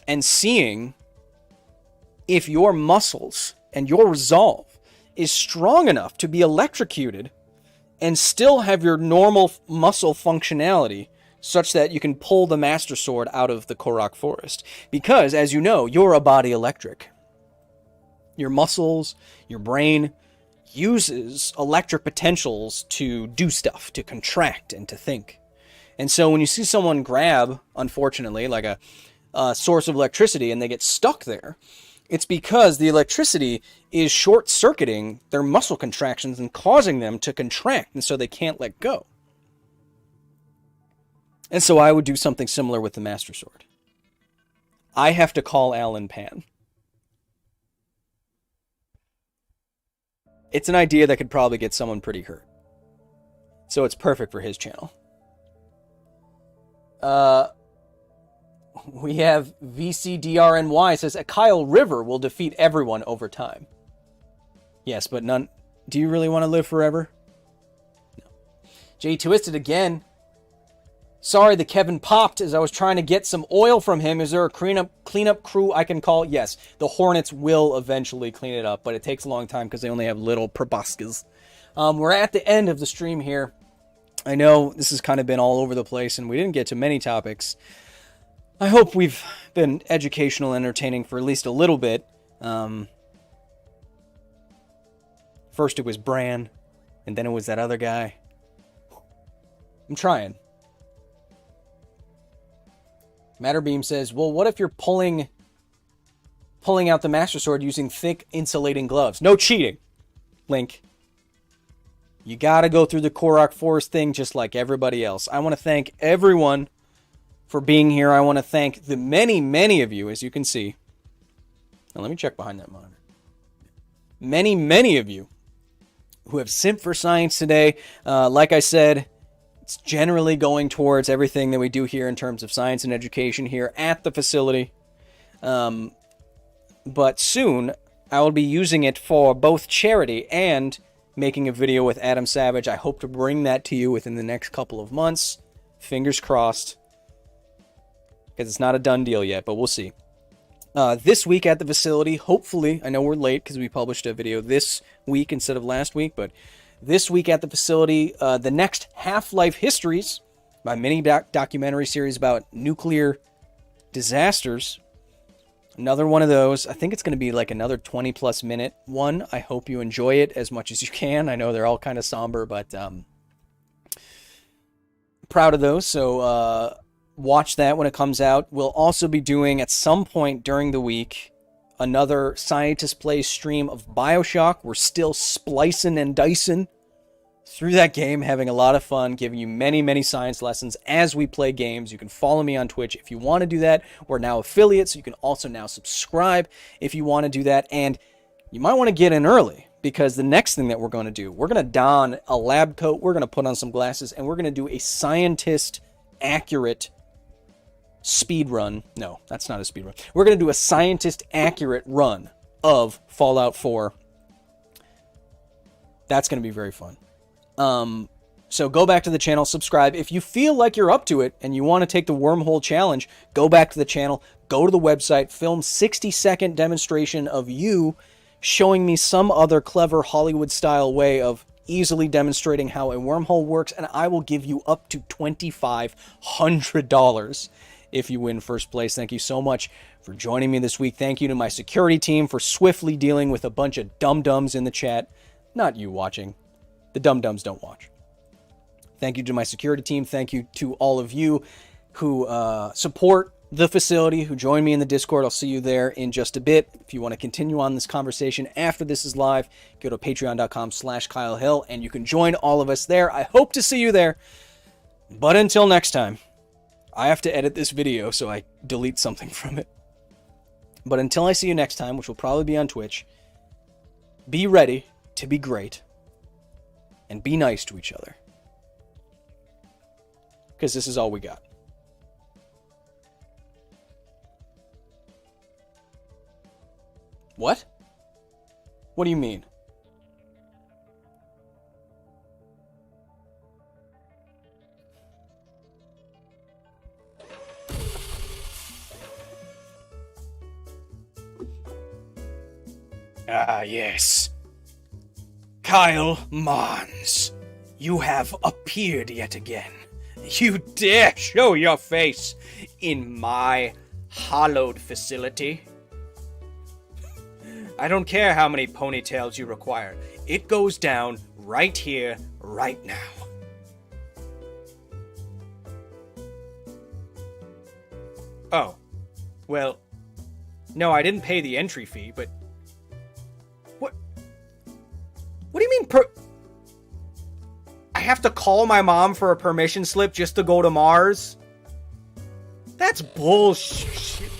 and seeing if your muscles and your resolve is strong enough to be electrocuted and still have your normal muscle functionality such that you can pull the Master Sword out of the Korok Forest. Because, as you know, you're a body electric. Your muscles, your brain uses electric potentials to do stuff, to contract and to think. And so when you see someone grab, unfortunately, like a source of electricity and they get stuck there, it's because the electricity is short-circuiting their muscle contractions and causing them to contract, and so they can't let go. And so I would do something similar with the Master Sword. I have to call Alan Pan. It's an idea that could probably get someone pretty hurt. So it's perfect for his channel. We have VCDRNY says, a Kyle River will defeat everyone over time. Yes, but none... Do you really want to live forever? No. Jay Twisted again. Sorry, the Kevin popped as I was trying to get some oil from him. Is there a cleanup crew I can call? Yes, the Hornets will eventually clean it up, but it takes a long time because they only have little proboscis. We're at the end of the stream here. I know this has kind of been all over the place and we didn't get to many topics. I hope we've been educational and entertaining for at least a little bit. First it was Bran, and then it was that other guy. I'm trying. Matterbeam says, well, what if you're pulling out the Master Sword using thick insulating gloves? No cheating, Link. You gotta go through the Korok Forest thing just like everybody else. I want to thank everyone for being here. I want to thank the many, many of you, as you can see. Now let me check behind that monitor. Many, many of you who have simped for science today. Like I said, it's generally going towards everything that we do here in terms of science and education here at the facility. But soon, I will be using it for both charity and making a video with Adam Savage. I hope to bring that to you within the next couple of months. Fingers crossed. Because it's not a done deal yet, but we'll see. This week at the facility, hopefully, I know we're late because we published a video this week instead of last week, but this week at the facility, the next Half-Life Histories, my mini documentary series about nuclear disasters. Another one of those. I think it's going to be like another 20-plus minute one. I hope you enjoy it as much as you can. I know they're all kind of somber, but proud of those. So watch that when it comes out. We'll also be doing, at some point during the week, another Scientist Plays stream of BioShock. We're still splicing and dicing through that game, having a lot of fun, giving you many, many science lessons as we play games. You can follow me on Twitch if you want to do that. We're now affiliates, so you can also now subscribe if you want to do that. And you might want to get in early, because the next thing that we're going to do, we're going to don a lab coat, we're going to put on some glasses, and we're going to do a scientist-accurate speed run. No, that's not a speed run. We're going to do a scientist-accurate run of Fallout 4. That's going to be very fun. So go back to the channel, subscribe. If you feel like you're up to it and you want to take the wormhole challenge, go back to the channel, go to the website, film 60-second demonstration of you showing me some other clever Hollywood-style way of easily demonstrating how a wormhole works, and I will give you up to $2,500 if you win first place. Thank you so much for joining me this week. Thank you to my security team for swiftly dealing with a bunch of dum-dums in the chat. Not you watching. The dum-dums don't watch. Thank you to my security team. Thank you to all of you who support the facility, who join me in the Discord. I'll see you there in just a bit. If you want to continue on this conversation after this is live, go to patreon.com/Kyle Hill, and you can join all of us there. I hope to see you there. But until next time, I have to edit this video, so I delete something from it. But until I see you next time, which will probably be on Twitch, be ready to be great. And be nice to each other. Because this is all we got. What? What do you mean? Ah, yes. Kyle Mons, you have appeared yet again. You dare show your face in my hallowed facility? I don't care how many ponytails you require. It goes down right here, right now. Oh. Well, no, I didn't pay the entry fee, but... What do you mean I have to call my mom for a permission slip just to go to Mars? That's bullshit.